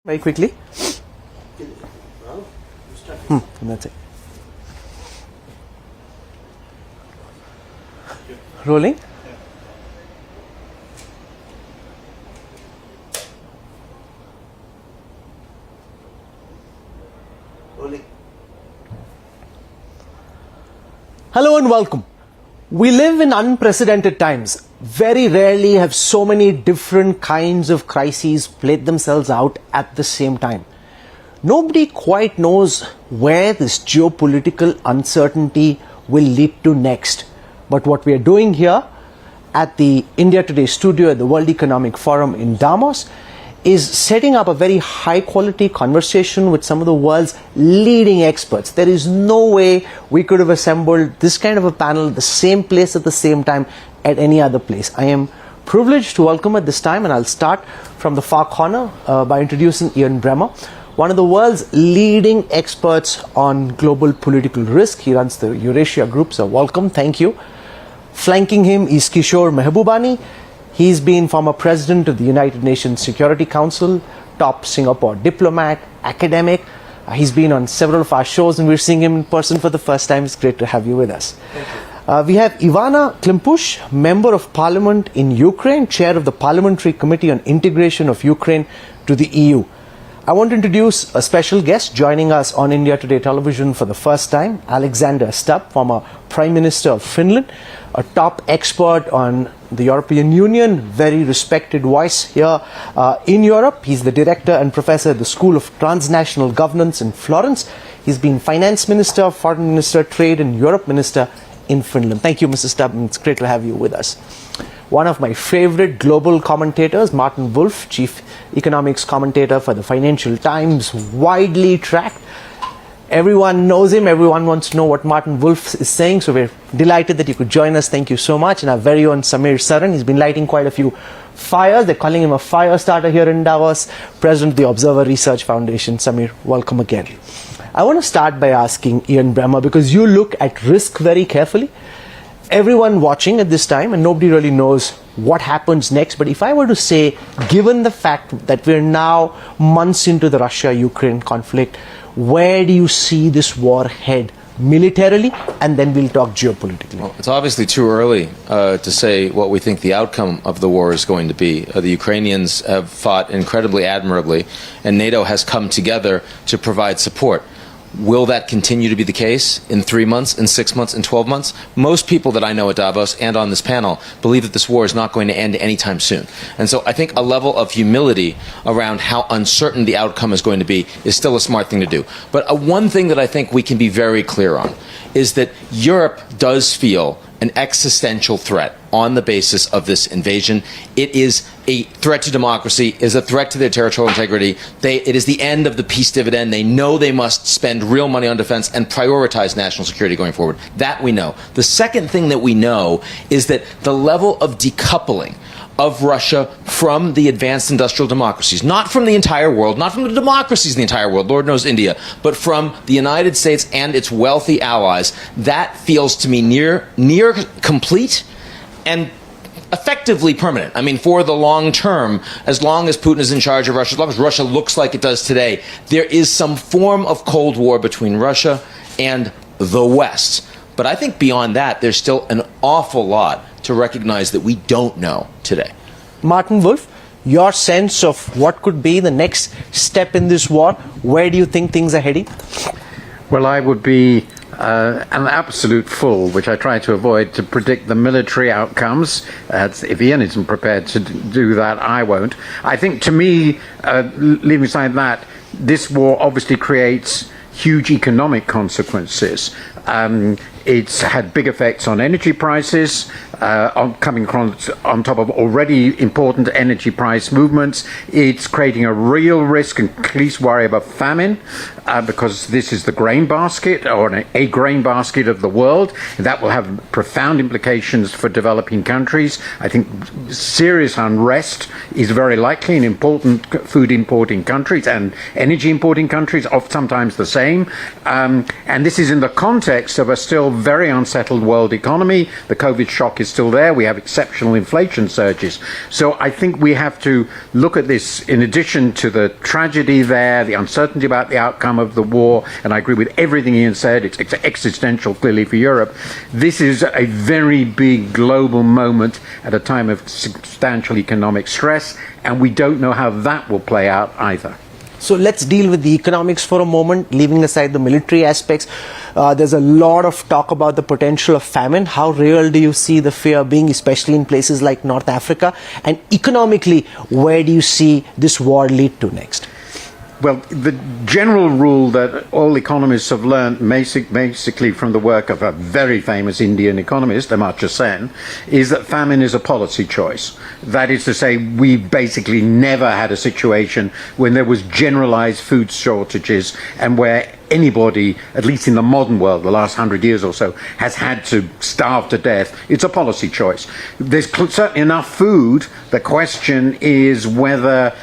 Very quickly. That's it. Rolling. Rolling. Hello and welcome. We live in unprecedented times. Very rarely have so many different kinds of crises played themselves out at the same time. Nobody quite knows where this geopolitical uncertainty will lead to next. But what we are doing here at the India Today studio at the World Economic Forum in Davos is setting up a very high quality conversation with some of the world's leading experts. There is no way we could have assembled this kind of a panel at the same place at the same time at any other place. I am privileged to welcome at this time, and I'll start from the far corner by introducing Bremer, one of the world's leading experts on global political risk. He runs the Eurasia group, so welcome, thank you. Flanking him is Kishore Mehbubani. He's been former president of the United Nations Security Council, top Singapore diplomat, academic. He's been on several of our shows and we're seeing him in person for the first time. It's great to have you with us. Thank you. We have Ivanna Klympush, Member of Parliament in Ukraine, Chair of the Parliamentary Committee on Integration of Ukraine to the EU. I want to introduce a special guest joining us on India Today television for the first time, Alexander Stubb, former Prime Minister of Finland, a top expert on the European Union, very respected voice here in Europe. He's the director and professor at the School of Transnational Governance in Florence. He's been Finance Minister, Foreign Minister, Trade and Europe Minister in Finland. Thank you, Mr. Stubb. It's great to have you with us. One of my favorite global commentators, Martin Wolf, Chief Economics Commentator for the Financial Times, widely tracked. Everyone knows him. Everyone wants to know what Martin Wolf is saying. So we're delighted that you could join us. Thank you so much. And our very own Samir Saran, he's been lighting quite a few fires. They're calling him a fire starter here in Davos. President of the Observer Research Foundation. Samir, welcome again. I want to start by asking Bremer, because you look at risk very carefully. Everyone watching at this time, and nobody really knows what happens next. But if I were to say, given the fact that we're now months into the Russia-Ukraine conflict, where do you see this war head militarily? And then we'll talk geopolitically. Well, it's obviously too early to say what we think the outcome of the war is going to be. The Ukrainians have fought incredibly admirably, and NATO has come together to provide support. Will that continue to be the case in 3 months, in 6 months, in 12 months? Most people that I know at Davos and on this panel believe that this war is not going to end anytime soon. And so I think a level of humility around how uncertain the outcome is going to be is still a smart thing to do. But one thing that I think we can be very clear on is that Europe does feel an existential threat on the basis of this invasion. It is a threat to democracy, is a threat to their territorial integrity. It is the end of the peace dividend. They know they must spend real money on defense and prioritize national security going forward. That we know. The second thing that we know is that the level of decoupling of Russia from the advanced industrial democracies, not from the entire world, not from the democracies in the entire world, Lord knows India, but from the United States and its wealthy allies, that feels to me near complete and effectively permanent. I mean, for the long term, as long as Putin is in charge of Russia, as long as Russia looks like it does today, there is some form of Cold War between Russia and the West. But I think beyond that, there's still an awful lot to recognize that we don't know today. Martin Wolf, your sense of what could be the next step in this war, where do you think things are heading? Well, I would be an absolute fool, which I try to avoid, to predict the military outcomes. If Ian isn't prepared to do that, I won't. I think, to me, leaving aside that, this war obviously creates huge economic consequences. It's had big effects on energy prices, coming on top of already important energy price movements. It's creating a real risk and at least worry about famine, because this is the grain basket, or a grain basket of the world. That will have profound implications for developing countries. I think serious unrest is very likely in important food importing countries and energy importing countries, sometimes the same. And this is in the context context of a still very unsettled world economy. The COVID shock is still there. We have exceptional inflation surges. So I think we have to look at this in addition to the tragedy there, the uncertainty about the outcome of the war, and I agree with everything Ian said. It's existential, clearly, for Europe. This is a very big global moment at a time of substantial economic stress, and we don't know how that will play out either. So let's deal with the economics for a moment, leaving aside the military aspects. There's a lot of talk about the potential of famine. How real do you see the fear being, especially in places like North Africa? And economically, where do you see this war lead to next? Well, the general rule that all economists have learned basically from the work of a very famous Indian economist, Amartya Sen, is that famine is a policy choice. That is to say, we basically never had a situation when there was generalized food shortages and where anybody, at least in the modern world, the last 100 years or so, has had to starve to death. It's a policy choice. There's certainly enough food. The question is whether,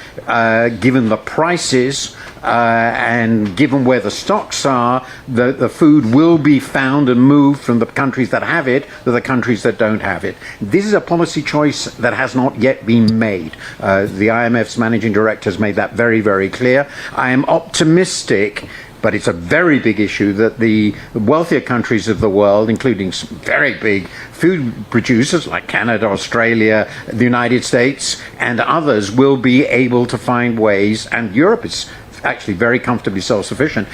given the prices and given where the stocks are, the food will be found and moved from the countries that have it to the countries that don't have it. This is a policy choice that has not yet been made. The IMF's managing director has made that very, very clear. I am optimistic, but it's a very big issue, that the wealthier countries of the world, including some very big food producers like Canada, Australia, the United States, and others, will be able to find ways, and Europe is actually very comfortably self-sufficient,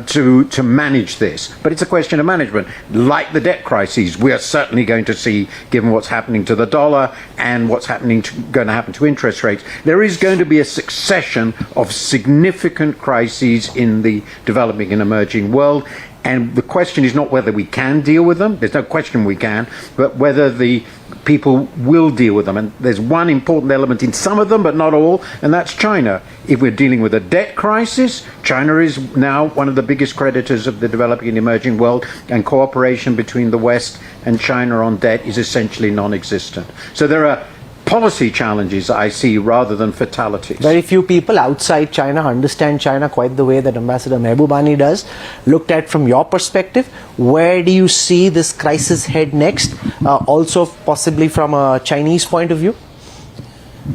to manage this. But it's a question of management. Like the debt crises, we are certainly going to see, given what's happening to the dollar and what's going to happen to interest rates, there is going to be a succession of significant crises in the developing and emerging world. And the question is not whether we can deal with them, there's no question we can, but whether the people will deal with them. And there's one important element in some of them, but not all, and that's China. If we're dealing with a debt crisis, China is now one of the biggest creditors of the developing and emerging world, and cooperation between the West and China on debt is essentially non-existent. So there are policy challenges I see rather than fatalities. Very few people outside China understand China quite the way that Ambassador Mehbubani does. Looked at from your perspective, where do you see this crisis head next? Also possibly from a Chinese point of view?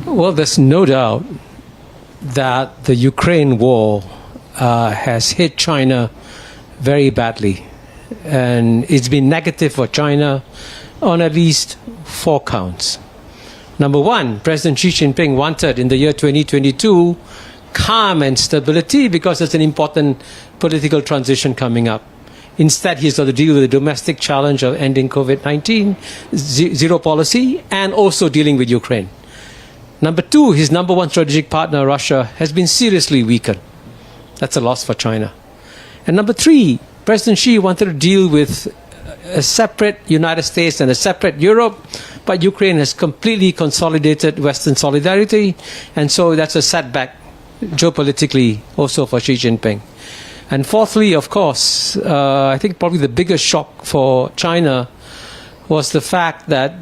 Well, there's no doubt that the Ukraine war has hit China very badly. And it's been negative for China on at least 4 counts. Number one, President Xi Jinping wanted in the year 2022 calm and stability because there's an important political transition coming up. Instead, he's got to deal with the domestic challenge of ending COVID-19, zero policy, and also dealing with Ukraine. Number two, his number one strategic partner, Russia, has been seriously weakened. That's a loss for China. And number three, President Xi wanted to deal with a separate United States and a separate Europe, but Ukraine has completely consolidated Western solidarity, and so that's a setback geopolitically also for Xi Jinping. And fourthly, of course, I think probably the biggest shock for China was the fact that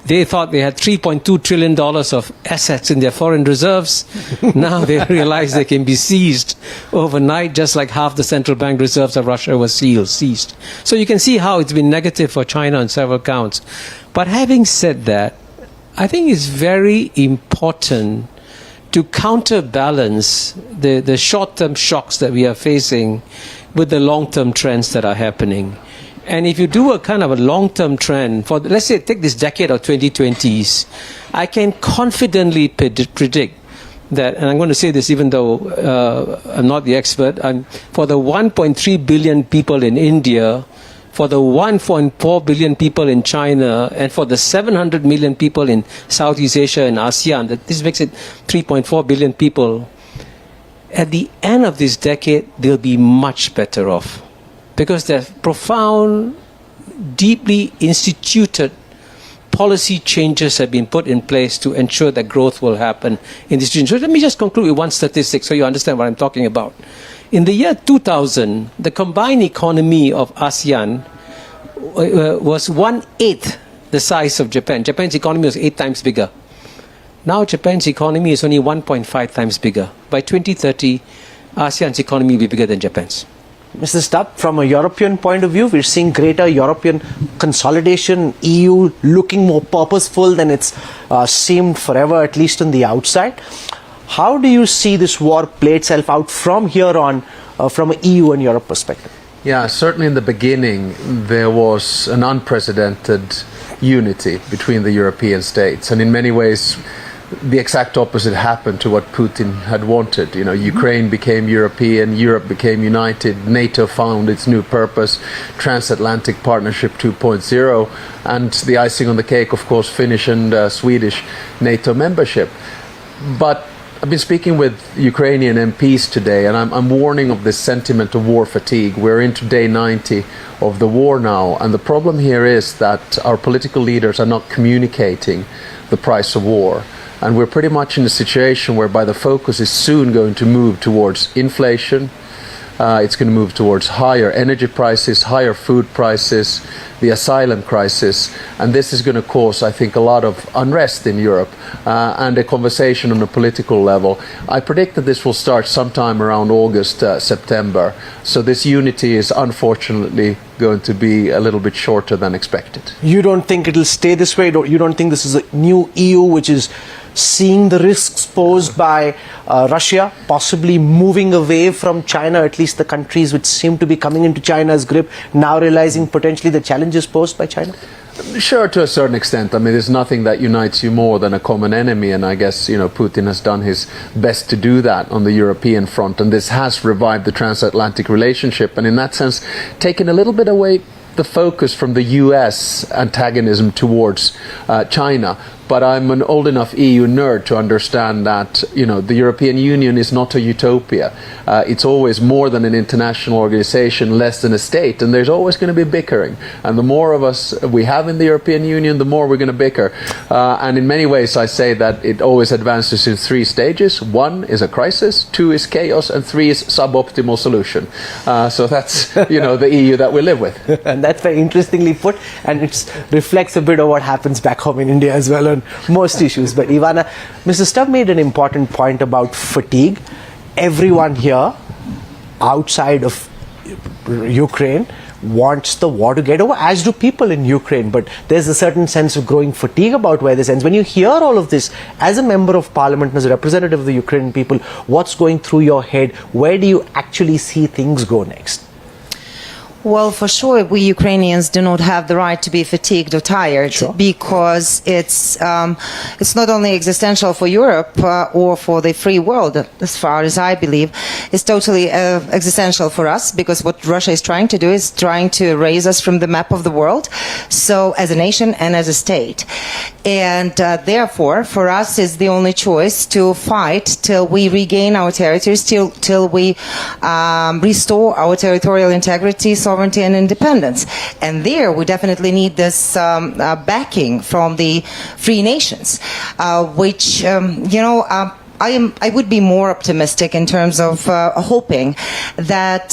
they thought they had $3.2 trillion of assets in their foreign reserves. Now they realize they can be seized overnight, just like half the central bank reserves of Russia were seized. So you can see how it's been negative for China on several counts. But having said that, I think it's very important to counterbalance the short-term shocks that we are facing with the long-term trends that are happening. And if you do a kind of a long-term trend, for let's say take this decade of 2020s, I can confidently predict that, and I'm going to say this even though I'm not the expert, for the 1.3 billion people in India, for the 1.4 billion people in China, and for the 700 million people in Southeast Asia and ASEAN, that this makes it 3.4 billion people, at the end of this decade, they'll be much better off. Because there are profound, deeply instituted policy changes have been put in place to ensure that growth will happen in this region. So let me just conclude with one statistic so you understand what I'm talking about. In the year 2000, the combined economy of ASEAN was 1/8 the size of Japan. Japan's economy was 8 times bigger. Now Japan's economy is only 1.5 times bigger. By 2030, ASEAN's economy will be bigger than Japan's. Mr. Stubb, from a European point of view, we're seeing greater European consolidation, EU looking more purposeful than it's seemed forever, at least on the outside. How do you see this war play itself out from here on, from an EU and Europe perspective? Yeah, certainly in the beginning there was an unprecedented unity between the European states, and in many ways the exact opposite happened to what Putin had wanted. You know, Ukraine became European, Europe became united, NATO found its new purpose, Transatlantic Partnership 2.0, and the icing on the cake, of course, Finnish and Swedish NATO membership. But I've been speaking with Ukrainian MPs today, and I'm warning of this sentiment of war fatigue. We're into day 90 of the war now, and the problem here is that our political leaders are not communicating the price of war. And we're pretty much in a situation whereby the focus is soon going to move towards inflation. It's going to move towards higher energy prices, higher food prices, the asylum crisis, and this is going to cause, I think, a lot of unrest in Europe and a conversation on a political level. I predict that this will start sometime around August, September. So this unity is unfortunately going to be a little bit shorter than expected. You don't think it'll stay this way? You don't think this is a new EU which is seeing the risks posed by Russia, possibly moving away from China, at least the countries which seem to be coming into China's grip, now realizing potentially the challenges posed by China? Sure, to a certain extent. I mean, there's nothing that unites you more than a common enemy, and I guess, Putin has done his best to do that on the European front, and this has revived the transatlantic relationship, and in that sense, taken a little bit away the focus from the US antagonism towards China. But I'm an old enough EU nerd to understand that, the European Union is not a utopia. It's always more than an international organization, less than a state, and there's always going to be bickering. And the more of us we have in the European Union, the more we're going to bicker. And in many ways, I say that it always advances in three stages. 1 is a crisis, 2 is chaos, and 3 is suboptimal solution. So that's, the EU that we live with. And that's very interestingly put, and it reflects a bit of what happens back home in India as well on most issues. But Ivanna, Mr. Stubb made an important point about fatigue. Everyone here outside of Ukraine wants the war to get over, as do people in Ukraine, but there's a certain sense of growing fatigue about where this ends. When you hear all of this, as a member of parliament and as a representative of the Ukrainian people, what's going through your head? Where do you actually see things go next? Well, for sure, we Ukrainians do not have the right to be fatigued or tired, Sure. because it's not only existential for Europe or for the free world, as far as I believe. It's totally existential for us, because what Russia is trying to do is trying to erase us from the map of the world, so as a nation and as a state. And therefore, for us, is the only choice to fight till we regain our territories, till we restore our territorial integrity, sovereignty and independence. And there we definitely need this backing from the free nations, which, I would be more optimistic in terms of hoping that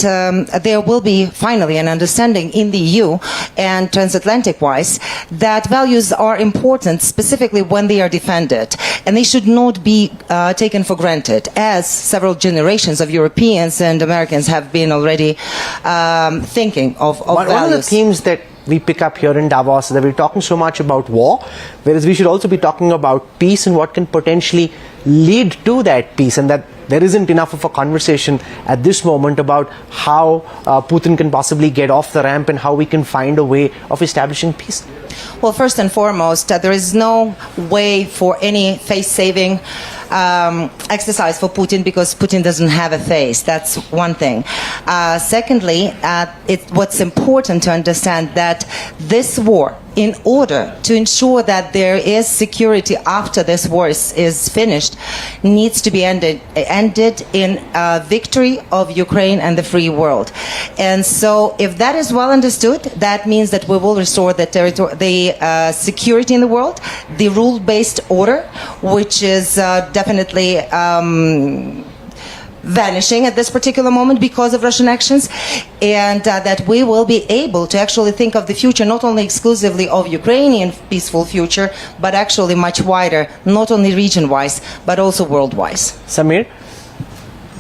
there will be finally an understanding in the EU and transatlantic-wise that values are important, specifically when they are defended, and they should not be taken for granted, as several generations of Europeans and Americans have been already thinking of values. One of the themes that we pick up here in Davos is that we're talking so much about war, whereas we should also be talking about peace and what can potentially lead to that peace, and that there isn't enough of a conversation at this moment about how Putin can possibly get off the ramp and how we can find a way of establishing peace. Well, first and foremost, there is no way for any face-saving exercise for Putin, because Putin doesn't have a face. That's one thing. Secondly, what's important to understand that this war, in order to ensure that there is security after this war is finished, needs to be ended in victory of Ukraine and the free world. And so if that is well understood, that means that we will restore the security in the world, the rule-based order, which is definitely vanishing at this particular moment because of Russian actions, and that we will be able to actually think of the future not only exclusively of Ukrainian peaceful future, but actually much wider, not only region-wise, but also world-wise. Samir,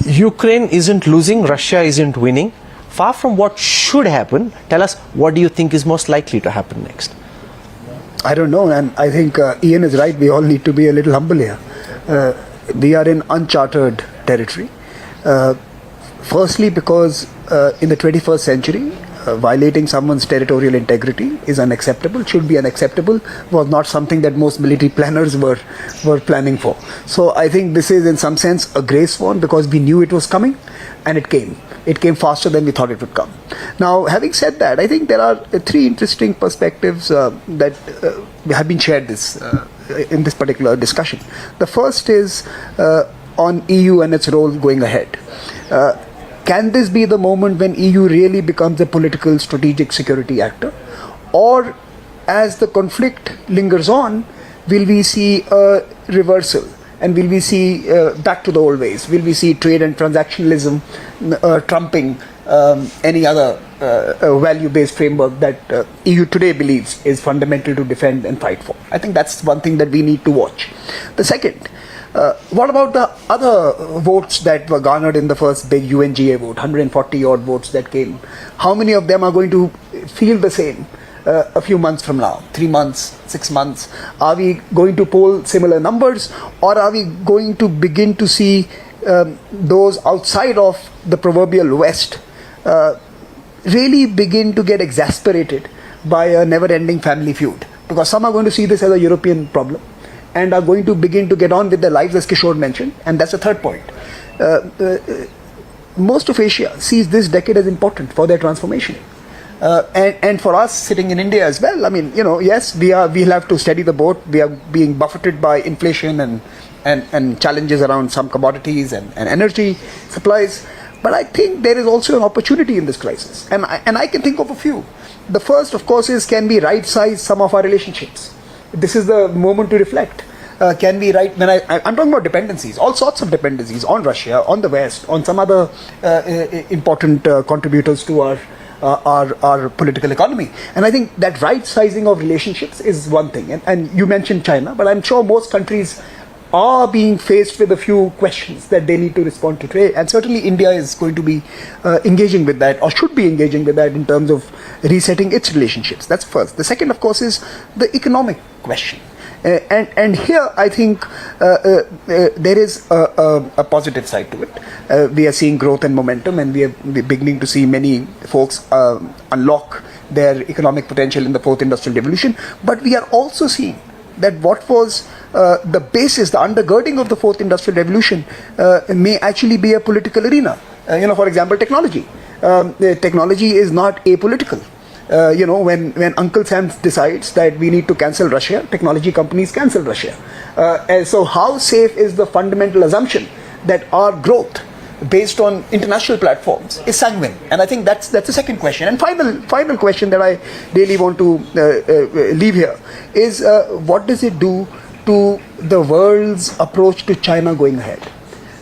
Ukraine isn't losing, Russia isn't winning. far from what should happen, tell us what do you think is most likely to happen next? I don't know, and I think Ian is right. We all need to be a little humble here. We are in uncharted territory. Firstly, because in the 21st century, violating someone's territorial integrity is unacceptable, should be unacceptable, was not something that most military planners were planning for. So I think this is in some sense a grey swan, because we knew it was coming and it came. It came faster than we thought it would come. Now, having said that, I think there are three interesting perspectives that have been shared in this particular discussion. The first is on EU and its role going ahead. Can this be the moment when EU really becomes a political strategic security actor? Or as the conflict lingers on, will we see a reversal? And will we see back to the old ways? Will we see trade and transactionalism trumping any other value-based framework that EU today believes is fundamental to defend and fight for? I think that's one thing that we need to watch. The second, what about the other votes that were garnered in the first big UNGA vote, 140 odd votes that came? How many of them are going to feel the same a few months from now, 3 months, 6 months? Are we going to poll similar numbers, or are we going to begin to see those outside of the proverbial West really begin to get exasperated by a never-ending family feud? Because some are going to see this as a European problem and are going to begin to get on with their lives, as Kishore mentioned. And that's the third point. Most of Asia sees this decade as important for their transformation. And for us sitting in India as well, I mean, yes, we'll have to steady the boat. We are being buffeted by inflation and challenges around some commodities and energy supplies. But I think there is also an opportunity in this crisis. And I can think of a few. The first, of course, is, can we right-size some of our relationships? This is the moment to reflect. Can we when I'm talking about dependencies, all sorts of dependencies on Russia, on the West, on some other important contributors to our political economy. And I think that right sizing of relationships is one thing. And you mentioned China, but I'm sure most countries are being faced with a few questions that they need to respond to today. And certainly India is going to be engaging with that, or should be engaging with that, in terms of resetting its relationships. That's first. The second, of course, is the economic question. And here I think there is a positive side to it. We are seeing growth and momentum, and we're beginning to see many folks unlock their economic potential in the fourth industrial revolution. But we are also seeing that what was the basis, the undergirding of the fourth industrial revolution may actually be a political arena. For example, technology. Technology is not apolitical. When Uncle Sam decides that we need to cancel Russia, technology companies cancel Russia. And so how safe is the fundamental assumption that our growth based on international platforms is sanguine? And I think that's the second question. And final question that I really want to leave here is, what does it do to the world's approach to China going ahead?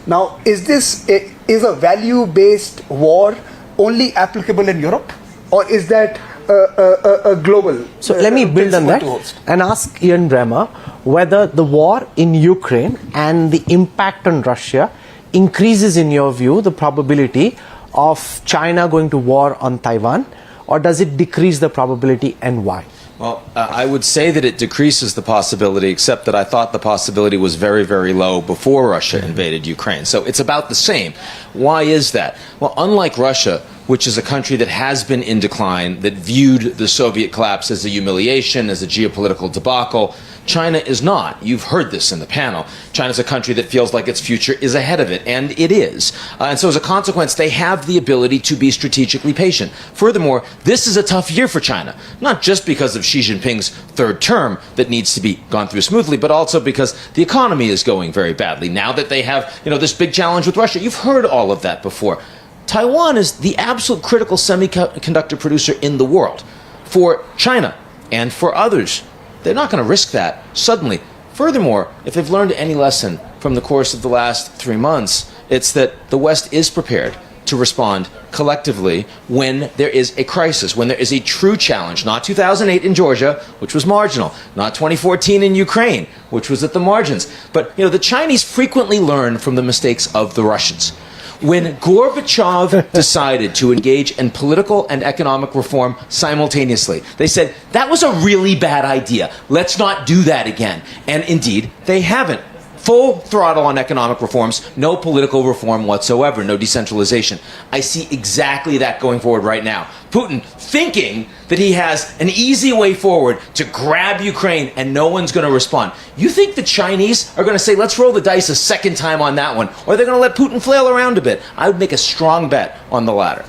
Now, is a value-based war only applicable in Europe, or is that a global? So let me build on that and ask Ian Bremer whether the war in Ukraine and the impact on Russia increases, in your view, the probability of China going to war on Taiwan, or does it decrease the probability, and why? Well, I would say that it decreases the possibility, except that I thought the possibility was very, very low before Russia invaded Ukraine. So it's about the same. Why is that? Well, unlike Russia, which is a country that has been in decline, that viewed the Soviet collapse as a humiliation, as a geopolitical debacle, China is not. You've heard this in the panel. China's a country that feels like its future is ahead of it, and it is. And so as a consequence, they have the ability to be strategically patient. Furthermore, this is a tough year for China, not just because of Xi Jinping's third term that needs to be gone through smoothly, but also because the economy is going very badly. Now that they have, this big challenge with Russia, you've heard all of that before. Taiwan is the absolute critical semiconductor producer in the world for China and for others. They're not going to risk that suddenly. Furthermore, if they've learned any lesson from the course of the last 3 months, it's that the West is prepared to respond collectively when there is a crisis, when there is a true challenge. Not 2008 in Georgia, which was marginal. Not 2014 in Ukraine, which was at the margins. But, the Chinese frequently learn from the mistakes of the Russians. When Gorbachev decided to engage in political and economic reform simultaneously, they said, that was a really bad idea. Let's not do that again. And indeed, they haven't. Full throttle on economic reforms, no political reform whatsoever, no decentralization. I see exactly that going forward right now. Putin thinking that he has an easy way forward to grab Ukraine and no one's going to respond. You think the Chinese are going to say, let's roll the dice a second time on that one, or they're going to let Putin flail around a bit? I would make a strong bet on the latter.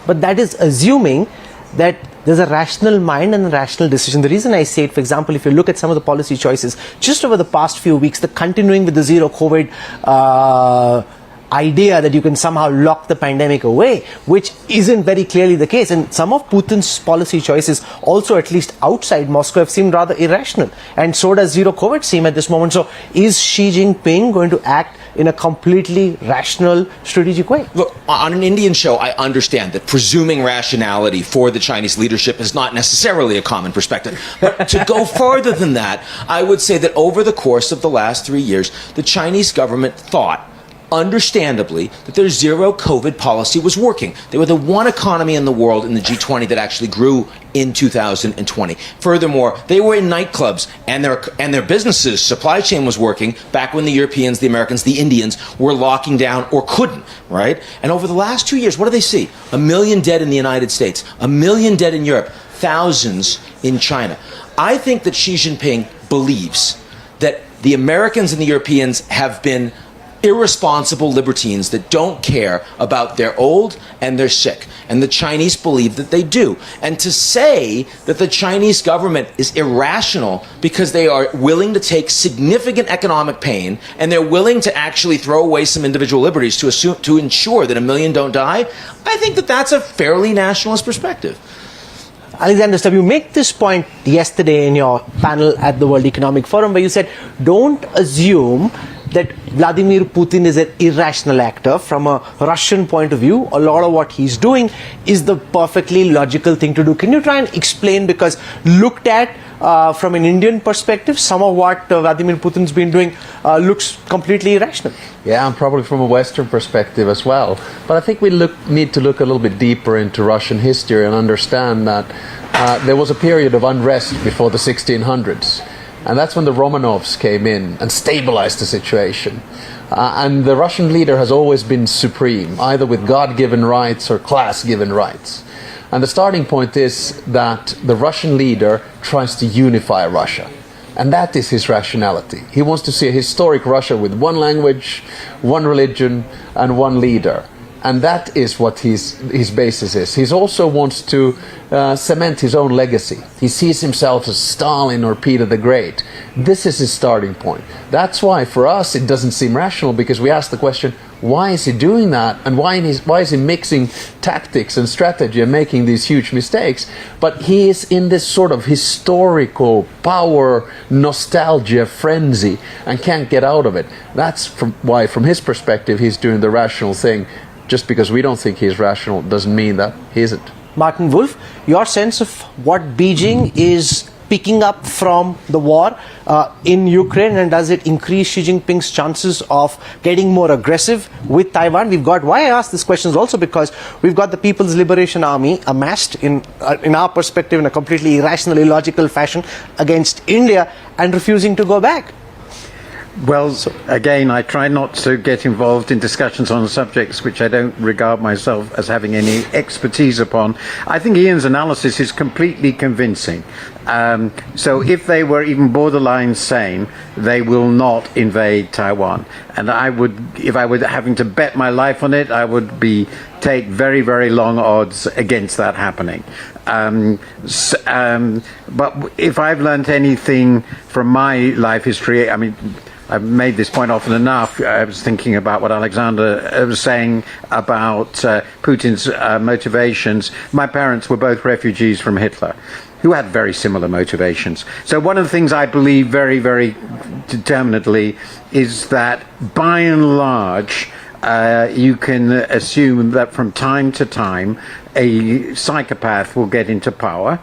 But that is assuming that there's a rational mind and a rational decision. The reason I say it, for example, if you look at some of the policy choices just over the past few weeks, the continuing with the zero COVID idea that you can somehow lock the pandemic away, which isn't very clearly the case. And some of Putin's policy choices also, at least outside Moscow, have seemed rather irrational. And so does zero COVID seem at this moment. So is Xi Jinping going to act in a completely rational, strategic way? Look, on an Indian show, I understand that presuming rationality for the Chinese leadership is not necessarily a common perspective. But to go farther than that, I would say that over the course of the last 3 years, the Chinese government thought, understandably, that their zero COVID policy was working. They were the one economy in the world in the G20 that actually grew in 2020. Furthermore, they were in nightclubs and their businesses, supply chain was working back when the Europeans, the Americans, the Indians were locking down or couldn't, right? And over the last 2 years, what do they see? 1 million dead in the United States, 1 million dead in Europe, thousands in China. I think that Xi Jinping believes that the Americans and the Europeans have been irresponsible libertines that don't care about their old and their sick. And the Chinese believe that they do. And to say that the Chinese government is irrational because they are willing to take significant economic pain and they're willing to actually throw away some individual liberties to ensure that 1 million don't die, I think that that's a fairly nationalist perspective. Alexander Stubb, you make this point yesterday in your panel at the World Economic Forum where you said, don't assume that Vladimir Putin is an irrational actor. From a Russian point of view, a lot of what he's doing is the perfectly logical thing to do. Can you try and explain, because looked at from an Indian perspective, some of what Vladimir Putin's been doing looks completely irrational. Yeah, and probably from a Western perspective as well. But I think we need to look a little bit deeper into Russian history and understand that there was a period of unrest before the 1600s. And that's when the Romanovs came in and stabilized the situation. And the Russian leader has always been supreme, either with God-given rights or class-given rights. And the starting point is that the Russian leader tries to unify Russia. And that is his rationality. He wants to see a historic Russia with one language, one religion, and one leader. And that is what his basis is. He also wants to cement his own legacy. He sees himself as Stalin or Peter the Great. This is his starting point. That's why for us it doesn't seem rational, because we ask the question, why is he doing that? And why is he mixing tactics and strategy and making these huge mistakes? But he is in this sort of historical power nostalgia frenzy and can't get out of it. That's why from his perspective he's doing the rational thing. Just because we don't think he's rational doesn't mean that he isn't. Martin Wolf, your sense of what Beijing is picking up from the war in Ukraine, and does it increase Xi Jinping's chances of getting more aggressive with Taiwan? Why I ask this question is also because we've got the People's Liberation Army amassed in our perspective in a completely irrational, illogical fashion against India and refusing to go back. Well, again, I try not to get involved in discussions on subjects which I don't regard myself as having any expertise upon. I think Ian's analysis is completely convincing. So if they were even borderline sane, they will not invade Taiwan. And if I were having to bet my life on it, I would take very, very long odds against that happening. But if I've learned anything from my life history, I mean, I've made this point often enough. I was thinking about what Alexander was saying about Putin's motivations. My parents were both refugees from Hitler, who had very similar motivations. So one of the things I believe very, very determinedly is that by and large, you can assume that from time to time, a psychopath will get into power.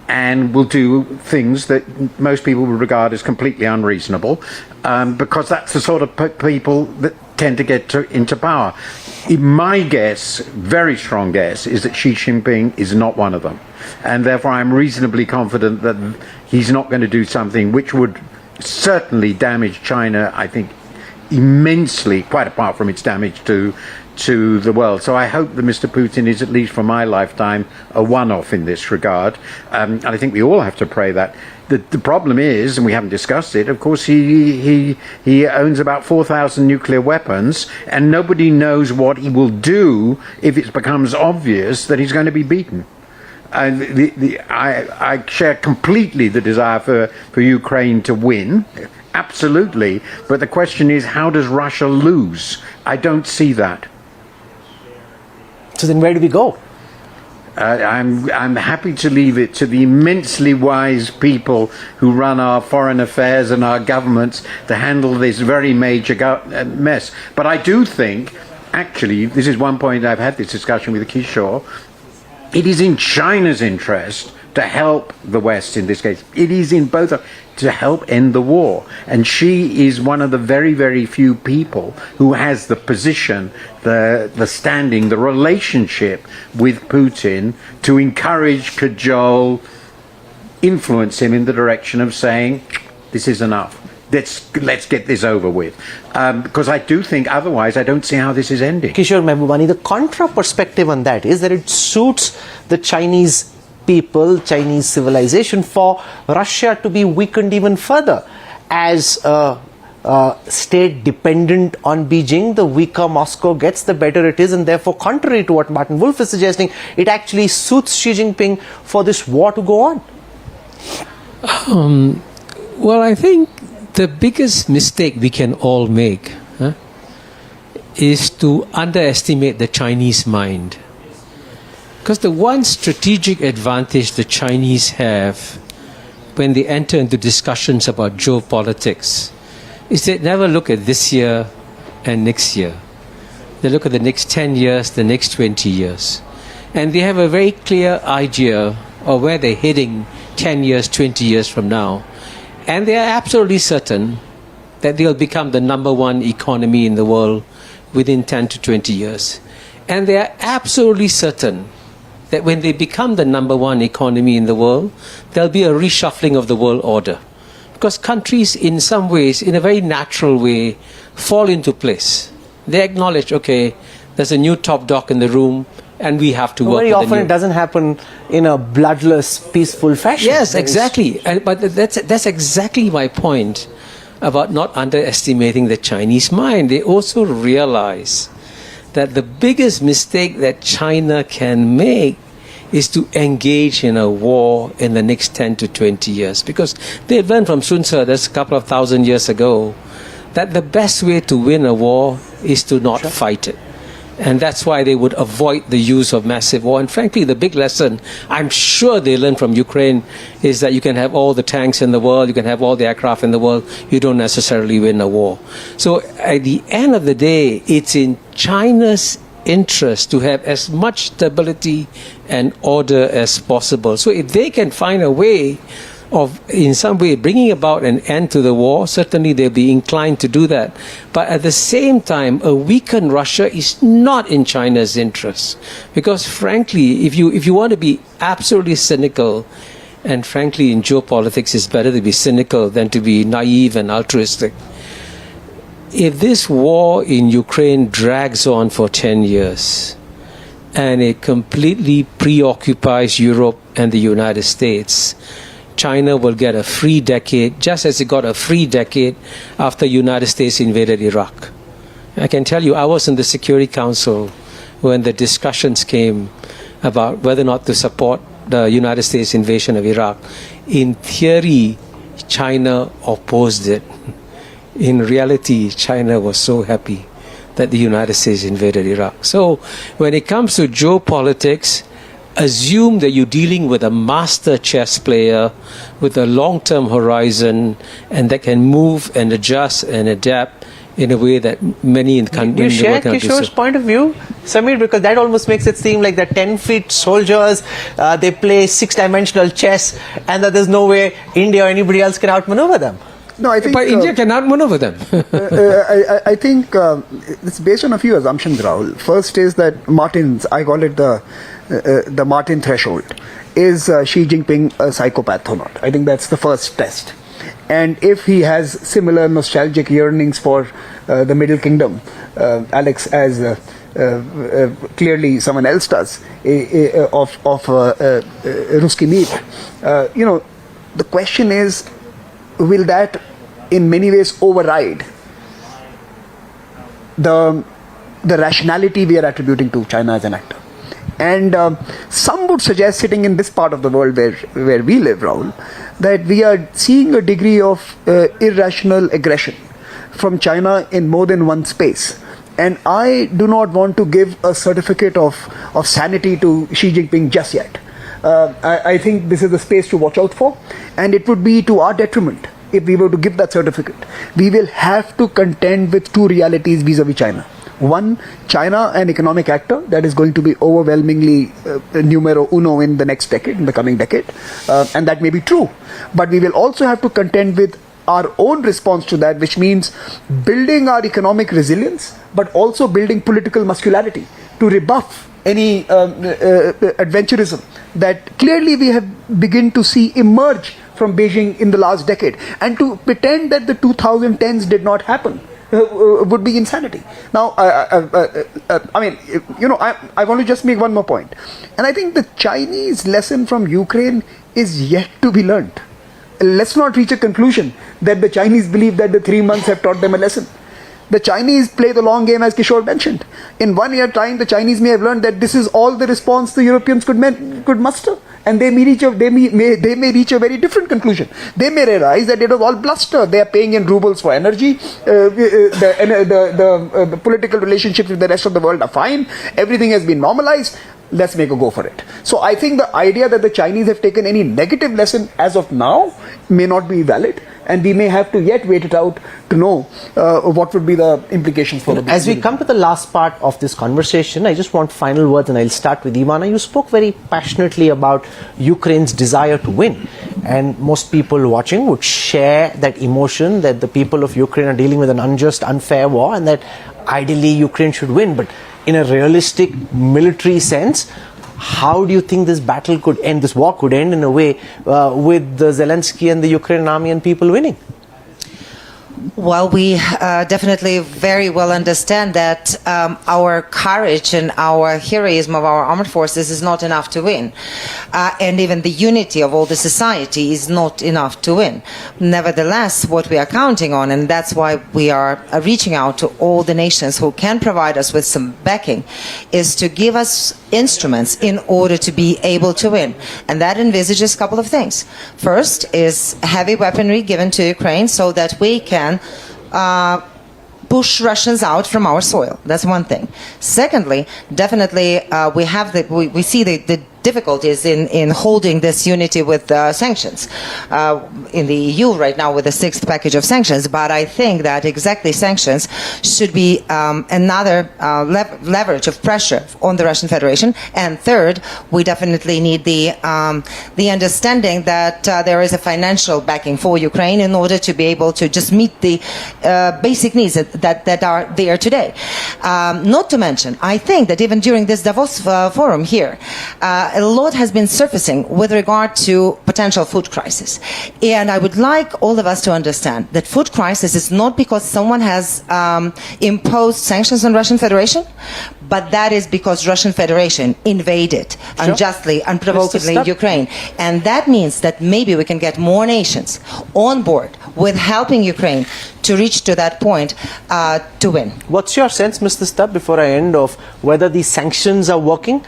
and will do things that most people would regard as completely unreasonable, because that's the sort of people that tend to get into power. My guess, very strong guess, is that Xi Jinping is not one of them. And therefore I'm reasonably confident that he's not going to do something which would certainly damage China, I think, immensely, quite apart from its damage to the world. So I hope that Mr. Putin is, at least for my lifetime, a one-off in this regard. And I think we all have to pray that. The problem is, and we haven't discussed it, of course, he owns about 4,000 nuclear weapons, and nobody knows what he will do if it becomes obvious that he's going to be beaten. I share completely the desire for Ukraine to win, absolutely, but the question is, how does Russia lose? I don't see that. So then where do we go? I'm happy to leave it to the immensely wise people who run our foreign affairs and our governments to handle this very major mess. But I do think, actually, this is one point I've had this discussion with Kishore, it is in China's interest to help the West in this case. It is in both to help end the war. And she is one of the very, very few people who has the position, the standing, the relationship with Putin to encourage, cajole, influence him in the direction of saying, this is enough. Let's get this over with. Because I do think otherwise I don't see how this is ending. Kishore, Mehbubani, the contra perspective on that is that it suits the Chinese people, Chinese civilization, for Russia to be weakened even further. As a state dependent on Beijing, the weaker Moscow gets, the better it is, and therefore, contrary to what Martin Wolf is suggesting, it actually suits Xi Jinping for this war to go on. Well, I think the biggest mistake we can all make is to underestimate the Chinese mind. Because the one strategic advantage the Chinese have when they enter into discussions about geopolitics is they never look at this year and next year. They look at the next 10 years, the next 20 years. And they have a very clear idea of where they're heading 10 years, 20 years from now. And they are absolutely certain that they'll become the number one economy in the world within 10 to 20 years. And they are absolutely certain that when they become the number one economy in the world, there'll be a reshuffling of the world order. Because countries, in some ways, in a very natural way, fall into place. They acknowledge, okay, there's a new top dog in the room, and we have to work Very with often it doesn't happen in a bloodless, peaceful fashion. Yes, exactly. But that's exactly my point about not underestimating the Chinese mind. They also realize that the biggest mistake that China can make is to engage in a war in the next 10 to 20 years. Because they learned from Sun Tzu, that's a couple of thousand years ago, that the best way to win a war is to not fight it. And that's why they would avoid the use of massive war. And frankly, the big lesson I'm sure they learned from Ukraine is that you can have all the tanks in the world, you can have all the aircraft in the world, you don't necessarily win a war. So at the end of the day, it's in China's interest to have as much stability and order as possible. So if they can find a way of, in some way, bringing about an end to the war, certainly they'll be inclined to do that. But at the same time, a weakened Russia is not in China's interest. Because frankly, if you want to be absolutely cynical, and frankly in geopolitics it's better to be cynical than to be naive and altruistic. If this war in Ukraine drags on for 10 years, and it completely preoccupies Europe and the United States, China will get a free decade, just as it got a free decade after the United States invaded Iraq. I can tell you, I was in the Security Council when the discussions came about whether or not to support the United States invasion of Iraq. In theory, China opposed it. In reality, China was so happy that the United States invaded Iraq. So when it comes to geopolitics, assume that you're dealing with a master chess player with a long-term horizon and that can move and adjust and adapt in a way that many in the Do you share Kishore's point of view, Samir? Because that almost makes it seem like the 10-feet soldiers, they play six-dimensional chess, and that there's no way India or anybody else can outmaneuver them. No, I think. But India cannot maneuver them. I think it's based on a few assumptions, Rahul. First is that I call it the Martin threshold. Is Xi Jinping a psychopath or not? I think that's the first test. And if he has similar nostalgic yearnings for the Middle Kingdom, Alex, as clearly someone else does, of Ruski meat, the question is, will that in many ways override the rationality we are attributing to China as an actor? And some would suggest, sitting in this part of the world where we live, Rahul, that we are seeing a degree of irrational aggression from China in more than one space. And I do not want to give a certificate of sanity to Xi Jinping just yet. I think this is the space to watch out for, and it would be to our detriment if we were to give that certificate. We will have to contend with two realities vis-a-vis China. One, China, an economic actor that is going to be overwhelmingly numero uno in the next decade, in the coming decade, and that may be true. But we will also have to contend with our own response to that, which means building our economic resilience, but also building political muscularity to rebuff any adventurism that clearly we have begun to see emerge from Beijing in the last decade. And to pretend that the 2010s did not happen would be insanity. Now, I want to just make one more point. And I think the Chinese lesson from Ukraine is yet to be learned. Let's not reach a conclusion that the Chinese believe that the 3 months have taught them a lesson. The Chinese play the long game, as Kishore mentioned. In 1 year time, the Chinese may have learned that this is all the response the Europeans could muster, and they may reach a very different conclusion. They may realize that it was all bluster. They are paying in rubles for energy. The political relationships with the rest of the world are fine. Everything has been normalized. Let's make a go for it. So I think the idea that the Chinese have taken any negative lesson as of now may not be valid, and we may have to yet wait it out to know what would be the implications for the As we come to the last part of this conversation, I just want final words, and I'll start with Ivanna. You spoke very passionately about Ukraine's desire to win, and most people watching would share that emotion that the people of Ukraine are dealing with an unjust, unfair war, and that ideally Ukraine should win. But in a realistic military sense, how do you think this battle could end, this war could end in a way with the Zelensky and the Ukrainian army and people winning? Well, we definitely very well understand that our courage and our heroism of our armed forces is not enough to win. And even the unity of all the society is not enough to win. Nevertheless, what we are counting on, and that's why we are reaching out to all the nations who can provide us with some backing, is to give us instruments in order to be able to win. And that envisages a couple of things. First is heavy weaponry given to Ukraine so that we can push Russians out from our soil. That's one thing. Secondly, definitely we see the difficulties in holding this unity with sanctions in the EU right now with the 6th package of sanctions. But I think that exactly sanctions should be another leverage of pressure on the Russian Federation. And third, we definitely need the understanding that there is a financial backing for Ukraine in order to be able to just meet the basic needs that are there today. Not to mention, I think that even during this Davos forum here, a lot has been surfacing with regard to potential food crisis. And I would like all of us to understand that food crisis is not because someone has imposed sanctions on Russian Federation, but that is because Russian Federation invaded unjustly, unprovokedly Ukraine. And that means that maybe we can get more nations on board with helping Ukraine to reach to that point to win. What's your sense, Mr. Stubb, before I end, of whether these sanctions are working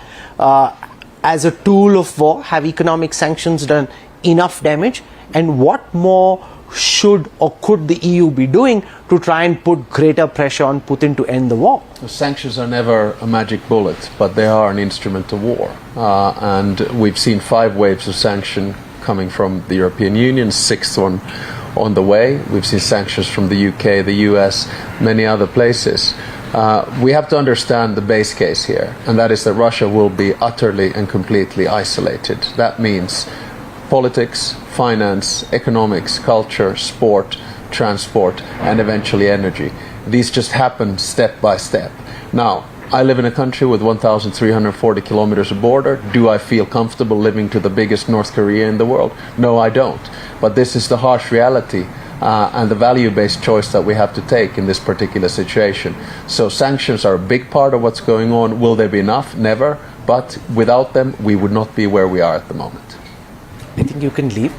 as a tool of war? Have economic sanctions done enough damage? And what more should or could the EU be doing to try and put greater pressure on Putin to end the war? Sanctions are never a magic bullet, but they are an instrument of war. And we've seen 5 waves of sanction coming from the European Union. 6th one on the way. We've seen sanctions from the UK, the US, many other places. We have to understand the base case here, and that is that Russia will be utterly and completely isolated. That means politics, finance, economics, culture, sport, transport, and eventually energy. These just happen step by step. Now, I live in a country with 1,340 kilometers of border. Do I feel comfortable living to the biggest North Korea in the world? No, I don't. But this is the harsh reality and the value-based choice that we have to take in this particular situation. So sanctions are a big part of what's going on. Will they be enough? Never. But without them, we would not be where we are at the moment. I think you can leave.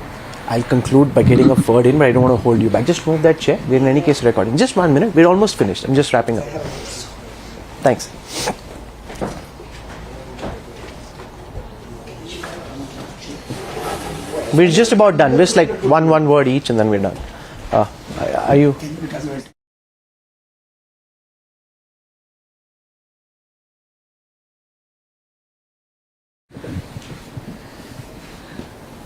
I'll conclude by getting a word in, but I don't want to hold you back. Just move that chair. We're in any case recording. Just 1 minute. We're almost finished. I'm just wrapping up. Thanks. We're just about done. Just like one word each, and then we're done. Are you?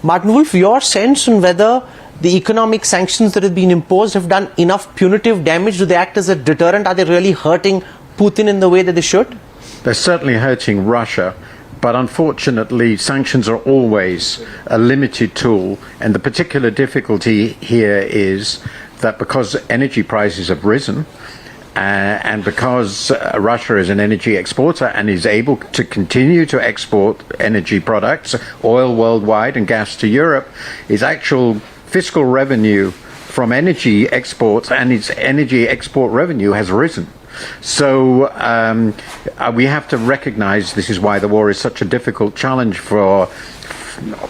Martin Wolf, your sense on whether the economic sanctions that have been imposed have done enough punitive damage? Do they act as a deterrent? Are they really hurting Putin in the way that they should? They're certainly hurting Russia, but unfortunately sanctions are always a limited tool, and the particular difficulty here is that because energy prices have risen, and because Russia is an energy exporter and is able to continue to export energy products, oil worldwide and gas to Europe, its actual fiscal revenue from energy exports and its energy export revenue has risen. So we have to recognize this is why the war is such a difficult challenge for,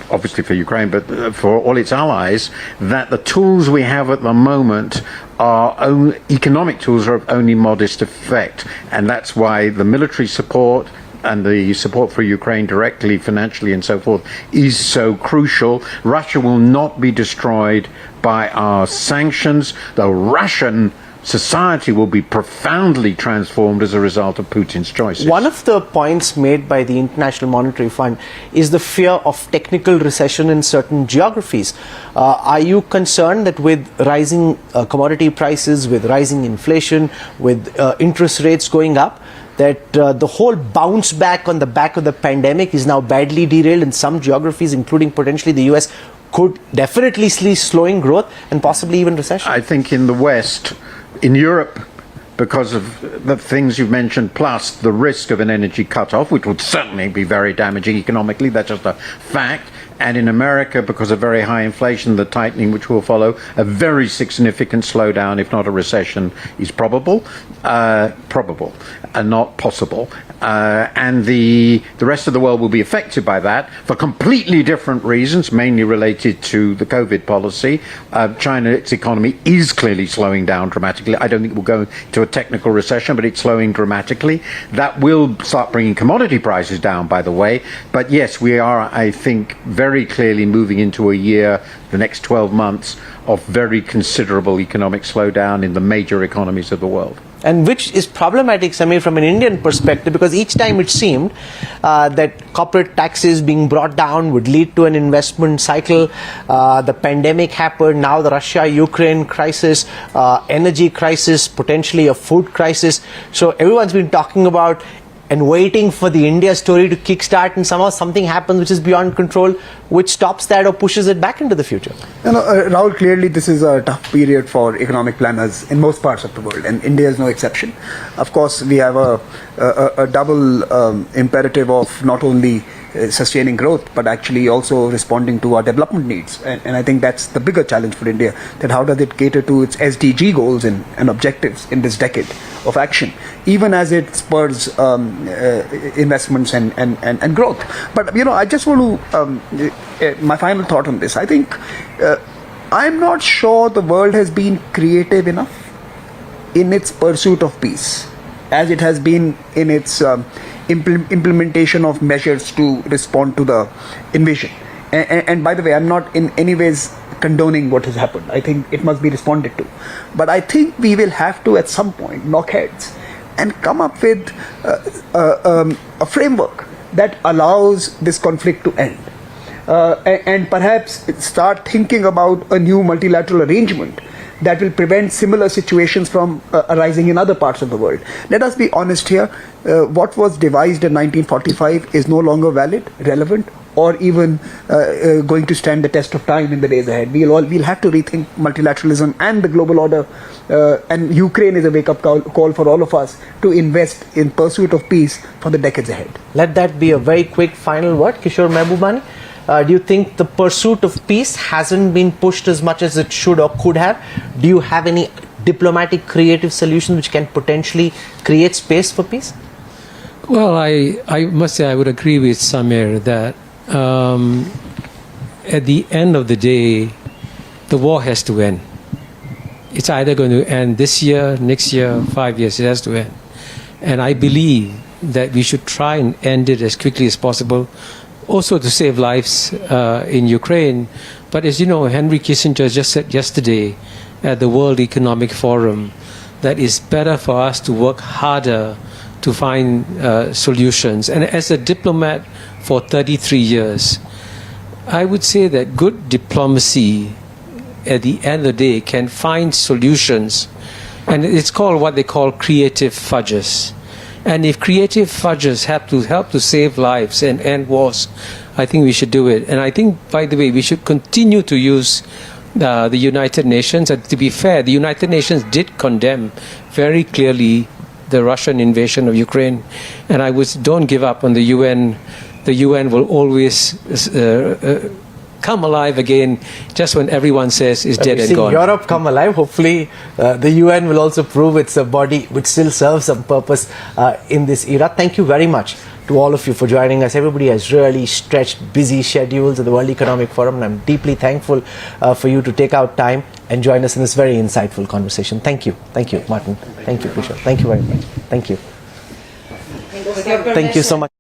obviously for Ukraine, but for all its allies, that the tools we have at the moment are economic tools are of only modest effect. And that's why the military support and the support for Ukraine directly, financially and so forth, is so crucial. Russia will not be destroyed by our sanctions. The Russian society will be profoundly transformed as a result of Putin's choices. One of the points made by the International Monetary Fund is the fear of technical recession in certain geographies. Are you concerned that with rising commodity prices, with rising inflation, with interest rates going up, that the whole bounce back on the back of the pandemic is now badly derailed in some geographies, including potentially the US, could definitely see slowing growth and possibly even recession? I think in the West, in Europe, because of the things you've mentioned, plus the risk of an energy cut-off, which would certainly be very damaging economically, that's just a fact. And in America, because of very high inflation, the tightening which will follow, a very significant slowdown, if not a recession, is probable, and not possible. And the rest of the world will be affected by that for completely different reasons, mainly related to the COVID policy. China's economy is clearly slowing down dramatically. I don't think it will go to a technical recession, but it's slowing dramatically. That will start bringing commodity prices down, by the way. But yes, we are, I think, very clearly moving into a year, the next 12 months, of very considerable economic slowdown in the major economies of the world. And which is problematic, Samir, from an Indian perspective, because each time it seemed that corporate taxes being brought down would lead to an investment cycle. The pandemic happened, now the Russia-Ukraine crisis, energy crisis, potentially a food crisis. So everyone's been talking about and waiting for the India story to kickstart, and somehow something happens which is beyond control, which stops that or pushes it back into the future. Rahul, clearly this is a tough period for economic planners in most parts of the world, and India is no exception. Of course, we have a double imperative of not only sustaining growth, but actually also responding to our development needs. And I think that's the bigger challenge for India, that how does it cater to its SDG goals and objectives in this decade of action, even as it spurs investments and growth. But, I just want to, my final thought on this, I think, I'm not sure the world has been creative enough in its pursuit of peace, as it has been in its implementation of measures to respond to the invasion. And by the way, I'm not in any ways condoning what has happened. I think it must be responded to. But I think we will have to, at some point, knock heads and come up with a framework that allows this conflict to end. and perhaps start thinking about a new multilateral arrangement that will prevent similar situations from arising in other parts of the world. Let us be honest here. What was devised in 1945 is no longer valid, relevant, or even going to stand the test of time in the days ahead. We'll have to rethink multilateralism and the global order. And Ukraine is a wake-up call for all of us to invest in pursuit of peace for the decades ahead. Let that be a very quick final word. Kishore, Mehbubani, do you think the pursuit of peace hasn't been pushed as much as it should or could have? Do you have any diplomatic creative solutions which can potentially create space for peace? Well, I must say I would agree with Samir that at the end of the day, the war has to end. It's either going to end this year, next year, 5 years, it has to end. And I believe that we should try and end it as quickly as possible, also to save lives in Ukraine. But as you know, Henry Kissinger just said yesterday at the World Economic Forum that it's better for us to work harder to find solutions. And as a diplomat for 33 years, I would say that good diplomacy at the end of the day can find solutions. And it's called what they call creative fudges. And if creative fudges have to help to save lives and end wars, I think we should do it. And I think, by the way, we should continue to use the United Nations. And to be fair, the United Nations did condemn very clearly the Russian invasion of Ukraine. And I would don't give up on the UN. The UN will always come alive again just when everyone says it's dead and gone. Europe come alive. Hopefully the UN will also prove it's a body which still serves some purpose in this era. Thank you very much to all of you for joining us. Everybody has really stretched busy schedules at the World Economic Forum, and I'm deeply thankful for you to take out time and join us in this very insightful conversation. Thank you. Thank you, Martin. Thank you, Kishore. Thank you very much. Thank you. Thank you so much.